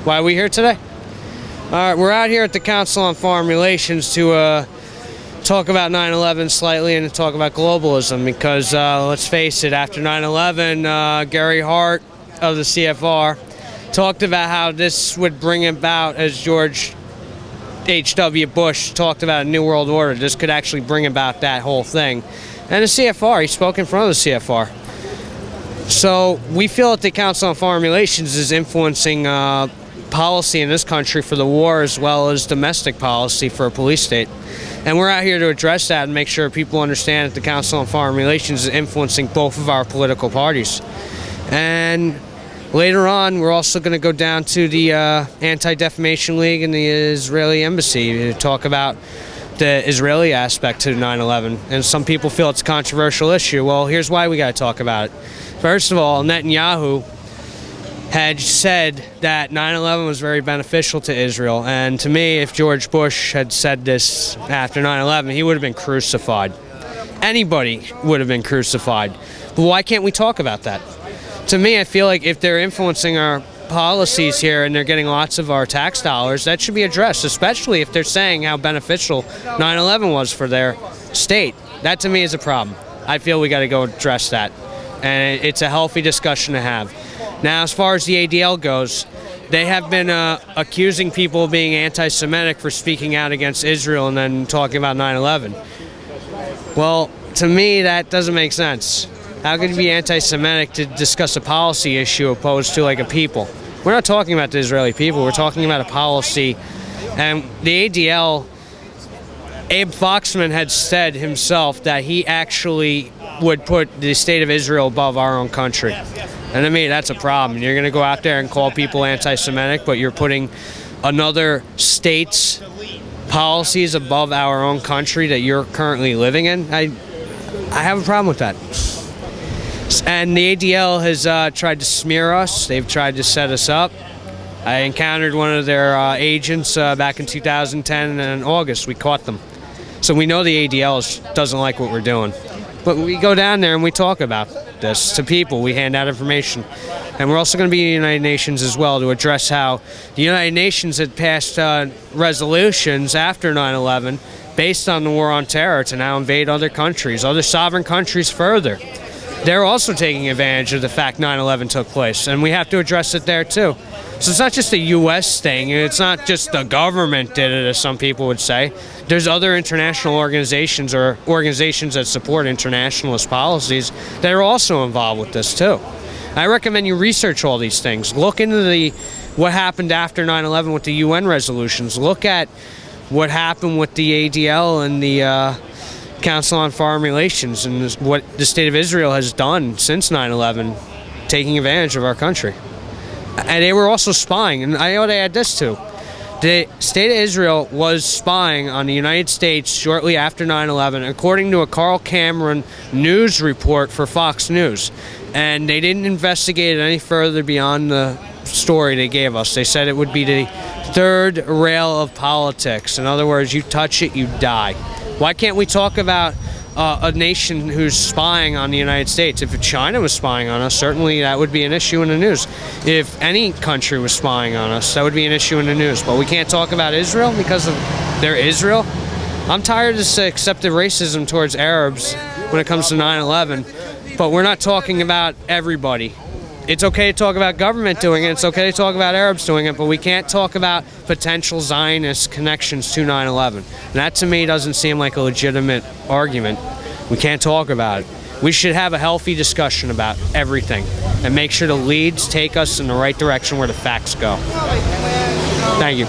Why are we here today? All right, we're out here at the Council on Foreign Relations to talk about 9/11 slightly and to talk about globalism because, let's face it, after 9/11, Gary Hart of the CFR talked about how this would bring about, as George H.W. Bush talked about, a New World Order. This could actually bring about that whole thing. And the CFR, he spoke in front of the CFR. So we feel that the Council on Foreign Relations is influencing policy in this country for the war as well as domestic policy for a police state. And we're out here to address that and make sure people understand that the Council on Foreign Relations is influencing both of our political parties. And later on, we're also going to go down to the Anti-Defamation League and the Israeli Embassy to talk about the Israeli aspect to 9/11. And some people feel it's a controversial issue. Well, here's why we got to talk about it. First of all, Netanyahu had said that 9/11 was very beneficial to Israel. And to me, if George Bush had said this after 9/11, he would have been crucified. Anybody would have been crucified. But why can't we talk about that? To me, I feel like if they're influencing our policies here and they're getting lots of our tax dollars, that should be addressed, especially if they're saying how beneficial 9/11 was for their state. That to me is a problem. I feel we got to go address that. And it's a healthy discussion to have. Now, as far as the ADL goes, they have been accusing people of being anti-Semitic for speaking out against Israel and then talking about 9/11. Well, to me, that doesn't make sense. How could you be anti-Semitic to discuss a policy issue opposed to like a people? We're not talking about the Israeli people. We're talking about a policy. And the ADL, Abe Foxman had said himself that he actually would put the state of Israel above our own country. And to me, that's a problem. You're going to go out there and call people anti-Semitic, but you're putting another state's policies above our own country that you're currently living in. I have a problem with that. And the ADL has tried to smear us. They've tried to set us up. I encountered one of their agents back in 2010 in August. We caught them. So we know the ADL doesn't like what we're doing. But we go down there and we talk about this to people. We hand out information. And we're also going to be in the United Nations as well to address how the United Nations had passed resolutions after 9/11 based on the war on terror to now invade other countries, other sovereign countries further. They're also taking advantage of the fact 9/11 took place, and we have to address it there too. So it's not just a U.S. thing. It's not just the government did it, as some people would say. There's other international organizations or organizations that support internationalist policies that are also involved with this too. I recommend you research all these things. Look into what happened after 9/11 with the UN resolutions. Look at what happened with the ADL and the Council on Foreign Relations and what the state of Israel has done since 9/11, taking advantage of our country. And they were also spying, and I know they had this too. The state of Israel was spying on the United States shortly after 9/11, according to a Carl Cameron news report for Fox News. And they didn't investigate it any further beyond the story they gave us. They said it would be the third rail of politics. In other words, you touch it, you die. Why can't we talk about a nation who's spying on the United States? If China was spying on us, certainly that would be an issue in the news. If any country was spying on us, that would be an issue in the news. But we can't talk about Israel because of their Israel? I'm tired of this accepted racism towards Arabs when it comes to 9/11, but we're not talking about everybody. It's okay to talk about government doing it, it's okay to talk about Arabs doing it, but we can't talk about potential Zionist connections to 9/11. And that to me doesn't seem like a legitimate argument. We can't talk about it. We should have a healthy discussion about everything and make sure the leads take us in the right direction where the facts go. Thank you.